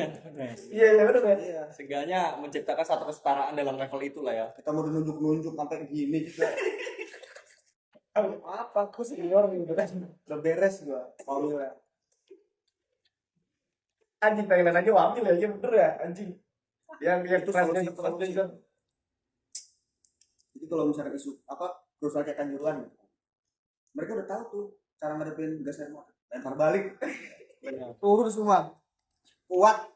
Iya benar kan. Iya. Seenggaknya menciptakan satu kesetaraan dalam level itulah ya. Kita mau nunjuk sampai gini juga. Apa aku senior gitu kan. Udah beres gua. Mau ya. Anjing pengen aja Wamil ya, bener ya anjing. Yang Itu solusi. Jadi kalau misalkan isu perusahaan kayak Kanjuruhan gitu. Mereka udah tahu tuh cara ngadepin gas air mata. Lempar balik. Turun semua. Kuat.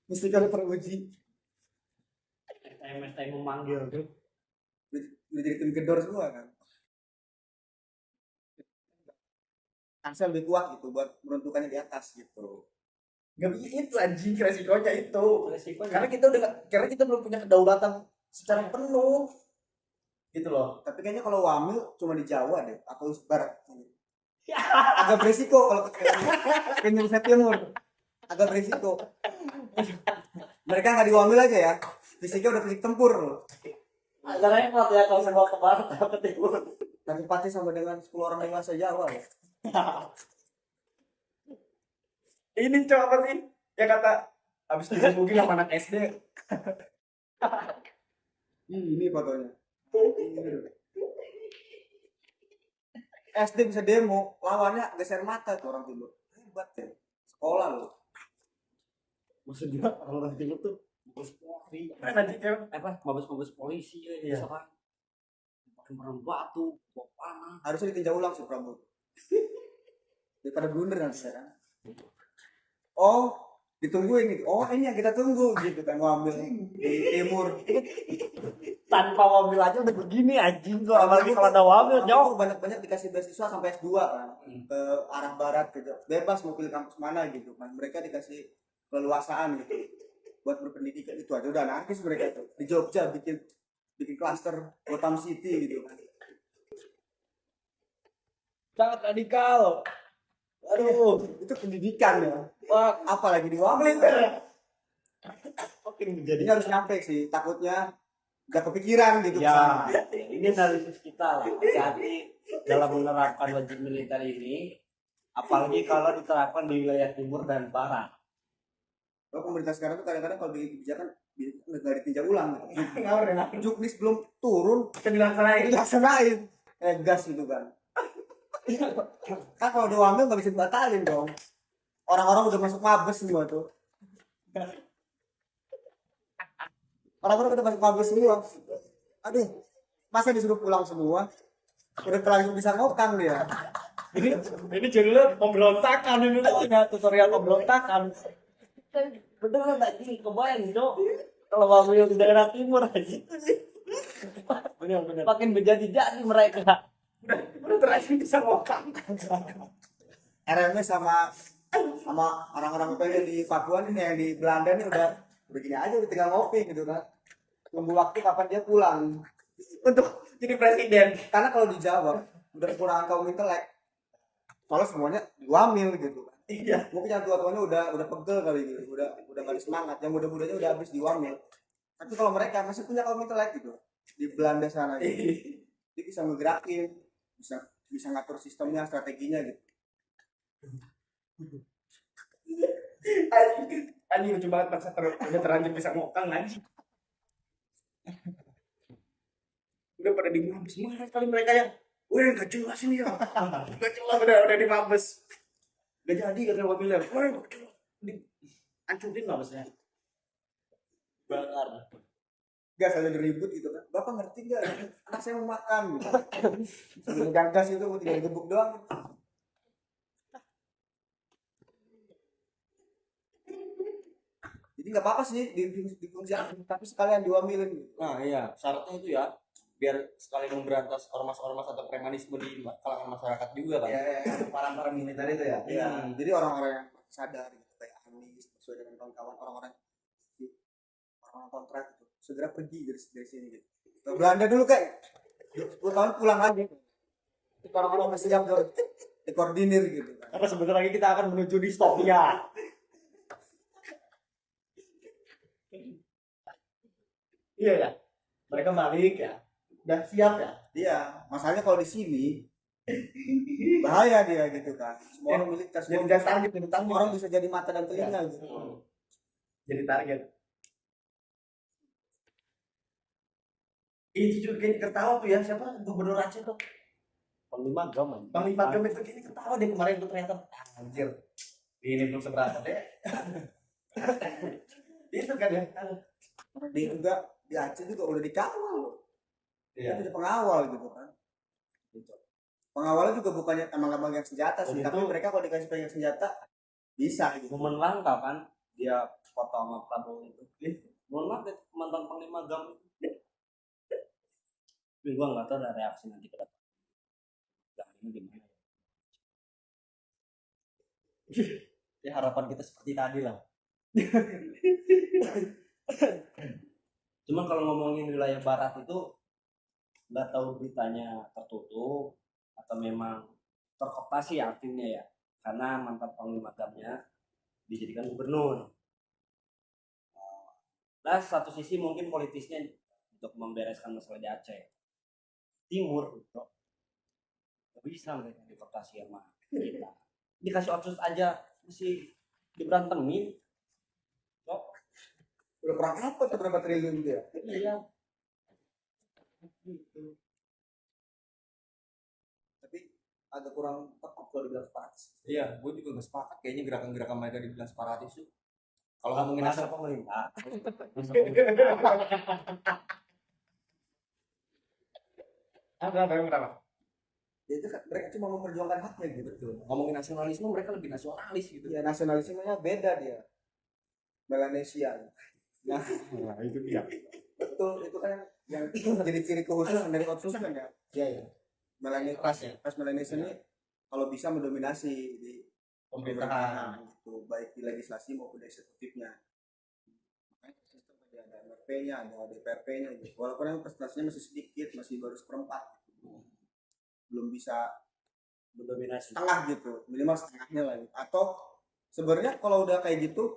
Mesti kali teruji. STM memanggil tuh. Udah jadi tim gedor semua kan. Ansel lebih kuat gitu buat menentukannya di atas gitu. Gak bisa itu anjing resikonya itu. Resikonya. Karena kita belum punya kedaulatan secara penuh. Gitu loh. Tapi kayaknya kalau Wamil cuma di Jawa deh atau Barat. Agak beresiko kalau ke Indonesia Timur. Agak beresiko. Mereka nggak di Wamil aja ya. Fisiknya udah fisik tempur. Agak repot ya kalau semua ke barat atau ke timur. Tapi pasti sama dengan 10 orang dewasa Jawa ya. Ini cowok apa sih? Ya kata abis digebukin sama anak SD. Ini fotonya. SD bisa demo, lawannya gas air mata tuh orang timur. Hebat ya. Sekolah loh. Maksudnya orang timur tuh mabes polri. Mabes polisi ya. Iya. Misalkan pakai merem batu, bawa panah. Harusnya ditinjau ulang sih Prabowo. Daripada blunder nanti kan. Oh, ditungguin gitu. Oh, ini yang kita tunggu gitu kan ngambil di timur. Tanpa mobil aja udah begini anjing gua, apalagi kalau ada mobil jauh. Banyak dikasih beasiswa sampai S2 kan. Ke arah barat gitu. Bebas mau pilih kampus mana gitu kan. Mereka dikasih keleluasaan gitu. Buat berpendidikan itu aja udah anarkis mereka tuh. Di Jogja bikin klaster Gotham City gitu kan. Sangat radikal. Aduh, itu pendidikan ya. Wah, apalagi di Wamil. Oke, Jadi harus nyampe sih, takutnya gak kepikiran gitu. ya, ini analisis kita lah. Jadi dalam menerapkan wajib militer ini, apalagi kalau diterapkan di wilayah timur dan barat. Kalau pemerintah sekarang tuh kadang-kadang kalau bikin kebijakan nggak ditinjau ulang. Juknis belum turun, dilaksanain. Gas gitu kan. Kan kalau udah Wamil nggak bisa dibatalin dong. Orang-orang udah masuk mabes semua tuh. Orang-orang udah masuk mabes semua. Aduh, masa disuruh pulang semua? Udah terlanjur bisa ngokang dia. Ini judulnya pemberontakan ini namanya, tutorial pemberontakan. Beneran anjing, kebayang Cok. Kalau ngambil di daerah timur aja. Bener. Makin menjadi-jadi mereka. Udah terakhir bisa ngokang. RM sama orang-orang apa yang di Papua nih yang di Belanda nih udah begini aja udah tinggal ngopi gitu kan. Tunggu waktu kapan dia pulang Untuk jadi presiden. karena kalau di Jawa udah kekurangan kaum intelek soalnya semuanya diwamil gitu kan. Iya. Mungkin yang tua-tuanya udah pegel kali gitu, udah gak ada semangat, yang muda-mudanya udah habis diwamil. Tapi kalau mereka masih punya kaum intelek gitu di Belanda sana gitu. Dia bisa ngegerakin, bisa ngatur sistemnya, strateginya gitu. Anjing lucu banget masa udah terlanjur bisa ngokang anjing. Udah pada di mabes marah kali mereka ya. Weh gak jelas ini ya. Gak jelas udah di mabes. Gak jadi katanya mobilnya. Weh gak jelas. Hancurin mabesnya. Bakar. Gas aja ribut gitu kan. Bapak ngerti nggak? Anak saya mau makan gitu. Sebelum gas itu mau tinggal gebuk doang. Jadi nggak apa-apa sih di penjara, tapi sekalian diwamilin gitu. Nah iya, syaratnya itu ya biar sekali memberantas ormas-ormas atau premanisme di kalangan masyarakat juga kan. Ya, para militer itu ya. Iya. Jadi orang-orang yang sadar gitu, kayak Anies, sesuai dengan kawan-kawan orang-orang kontrak gitu, segera pergi dari sini gitu. Ke Belanda dulu kayak 10 tahun pulang lagi. Itu orang-orang masih siap dikoordinir gitu kan. Karena sebentar lagi kita akan menuju distopia. Iya ya. Mereka balik ya. Udah siap ya. Iya, masalahnya kalau di sini bahaya dia gitu kan. Semua orang militer, semua orang bisa jadi mata dan telinga gitu. Jadi target. Itu juga kayaknya ketawa tuh ya, siapa gubernur Aceh tuh, Panglima Gam. Panglima Gam itu kayaknya ketawa deh kemarin tuh ternyata. Anjir, ini belum seberapa deh. Itu kan ya. Dia juga di Aceh juga udah dikawal loh. Iya. Itu pengawal gitu kan. Pengawalnya juga bukannya emang gak pegang senjata sih, Dan tapi itu- mereka kalau dikasih pegang senjata bisa gitu. Momen langka kan dia foto sama Prabowo itu. Mohon maaf deh, mantan Panglima Gam itu. Tapi gua nggak tahu ada reaksi nanti ke depan. Gam ini gimana? Ya harapan kita seperti tadi lah. Cuman kalau ngomongin wilayah barat itu nggak tahu beritanya tertutup atau memang terkooptasi artinya ya, karena mantan Panglima Gamnya dijadikan gubernur. Nah, satu sisi mungkin politisnya untuk membereskan masalah di Aceh Timur gitu. Gak bisa mereka dikooptasi sama kita. Dikasih otsus aja masih diberantemin. Udah perang apa tuh berapa triliun dia? Iya. Tapi agak kurang tepat kalau dibilang separatis. Iya, gue juga gak sepakat kayaknya gerakan-gerakan mereka dibilang separatis tuh. Kalau ngomongin Masa asal pemerintah. kenapa? Ya itu kan mereka cuma memperjuangkan haknya gitu. Betul. Ngomongin nasionalisme mereka lebih nasionalis gitu. Ya nasionalismenya beda dia. Melanesian. Nah, Nah, itu dia. betul itu kan yang jadi ciri khusus dari otsus kan ya. Iya, iya. Rasnya. Ras Melanesian ini kalau bisa mendominasi di Pemerintahan. gitu, baik di legislasi maupun di eksekutifnya. Makanya sistem ada MRP-nya, ada DPRP-nya gitu. Walaupun yang presentasinya masih sedikit, masih baru seperempat, belum bisa Mendominasi. setengah gitu, minimal setengahnya lah gitu. Atau sebenarnya kalau udah kayak gitu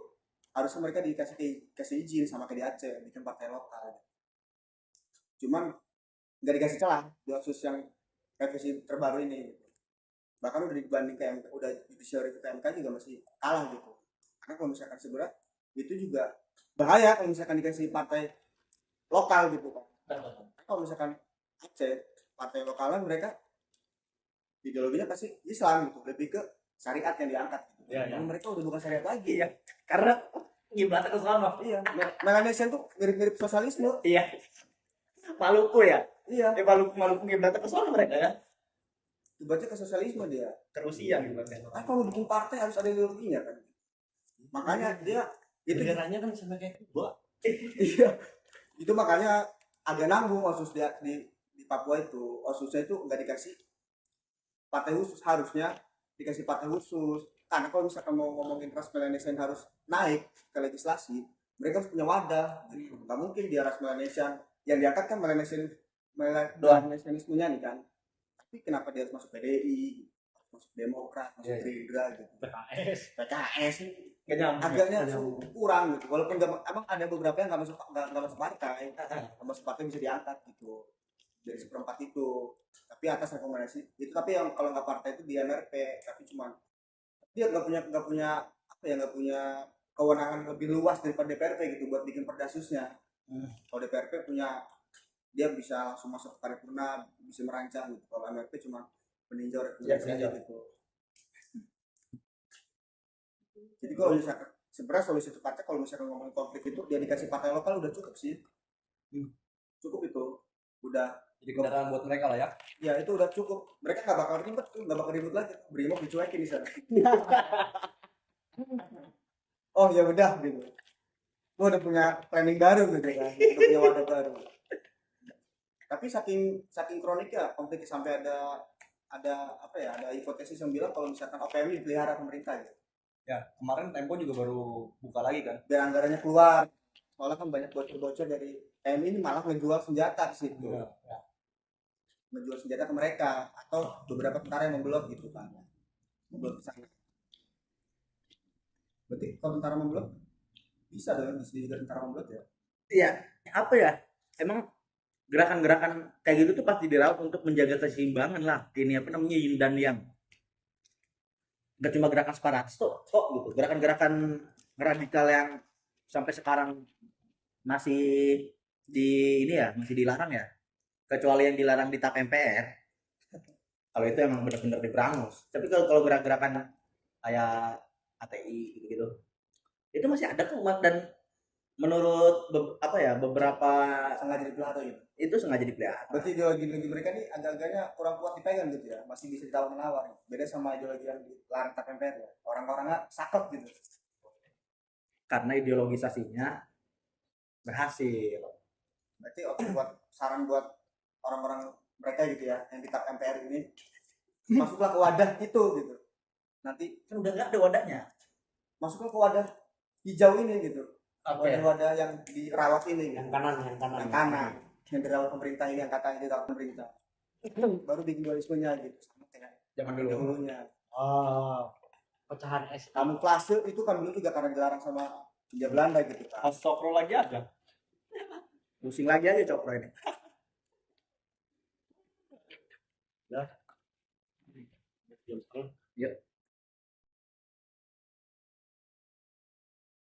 harusnya mereka dikasih izin sama kayak di Aceh bikin partai lokal. Cuman nggak dikasih celah di otsus yang revisi terbaru ini. Gitu. Bahkan udah dibanding ke MK, udah judicial review ke MK juga masih kalah gitu. Karena kalau misalkan sebenarnya itu juga bahaya kalau misalkan dikasih partai lokal gitu kan. Kalau misalkan Aceh partai lokalan mereka ideologinya pasti Islam gitu, lebih ke syariat yang diangkat gitu. Iya, iya. Mereka udah bukan syariat lagi ya. Karena kiblatnya ke sana. Iya, Melanesian tuh mirip-mirip sosialisme. Iya. Maluku ya. Iya. Maluku kiblatnya ke sana mereka ya. Itu baca ke sosialisme dia. Terusia gitu kan. Kan kalau bikin partai harus ada ideologinya kan. Makanya dia itu Benderanya kan sama kayak Kuba. iya. Itu makanya agak nanggung Osus di Papua itu. Osusnya itu nggak dikasih partai khusus, harusnya dikasih partai khusus. Karena kalau misalkan mau ngomongin ras Melanesian harus naik ke legislasi, mereka harus punya wadah. Gitu. Nggak mungkin dia ras Melanesian yang diangkat kan Melanesianismenya nih kan. Tapi kenapa dia harus masuk PDI, masuk Demokrat, masuk Gerindra gitu. PKS agaknya kurang gitu. Walaupun emang ada beberapa yang nggak masuk partai, nggak masuk partai bisa diangkat gitu dari seperempat itu. Tapi atas rekomendasi itu. Tapi yang kalau nggak partai itu di MRP, tapi cuma dia nggak punya kewenangan lebih luas daripada DPRP gitu buat bikin perdasusnya. Kalau DPRP punya, dia bisa langsung masuk ke paripurna, bisa merancang gitu. Kalau MRP cuma meninjau rekomendasi aja gitu. Jadi kalau misalkan sebenarnya solusi tepatnya kalau misalkan ngomongin konflik itu dia dikasih partai lokal udah cukup sih. Cukup itu. Udah Jadi kendaraan buat mereka lah ya. ya itu udah cukup. Mereka nggak bakal ribut lagi. Brimob dicuekin di sana. Oh ya udah gitu. Gua udah punya planning baru gitu kan. Udah punya wadah baru. Tapi saking kroniknya konflik sampai ada hipotesis yang bilang kalau misalkan OPM dipelihara pemerintah gitu. Ya, kemarin Tempo juga baru buka lagi kan. Biar anggarannya keluar. Soalnya kan banyak bocor-bocor dari TNI ini malah menjual senjata ke situ. Ya. Menjual senjata ke mereka atau beberapa tentara yang membelot gitu kan. Membelot ke sana. Berarti kalau tentara membelot bisa dong juga tentara membelot ya. Iya, apa ya? Emang gerakan-gerakan kayak gitu tuh pasti dirawat untuk menjaga keseimbangan lah. Ini apa namanya, yin dan yang. Gak cuma gerakan separatis tuh, kok gitu. Gerakan-gerakan radikal yang sampai sekarang masih masih dilarang ya. Kecuali yang dilarang di TAP MPR. Kalau itu emang benar-benar diberangus. Tapi kalau gerak-gerakan kayak ATI gitu-gitu, itu masih ada kok, dan menurut beberapa Sengaja dipelihara gitu. itu sengaja dipelihara. Berarti ideologi mereka ini agak-agaknya kurang kuat dipegang gitu ya, masih bisa ditawar-menawar. Beda sama ideologi yang dilarang TAP MPR ya. Orang-orangnya sakit gitu. Karena ideologisasinya berhasil. Berarti saran buat orang-orang mereka gitu ya yang di TAP MPR ini, masuklah ke wadah itu gitu. Nanti Kan udah nggak ada wadahnya. masuklah ke wadah hijau ini gitu. Wadah-wadah yang dirawat ini gitu. Yang kanan. Yang dirawat pemerintah ini, yang katanya dirawat pemerintah. Baru bikin dualismenya gitu. Sama kayak Zaman dulu. dulunya. Pecahan es. Kamuflase itu kan dulu juga karena dilarang sama Hindia Belanda gitu kan. Astagfirullah lagi ada. Pusing lagi aja cokro ini. Ya.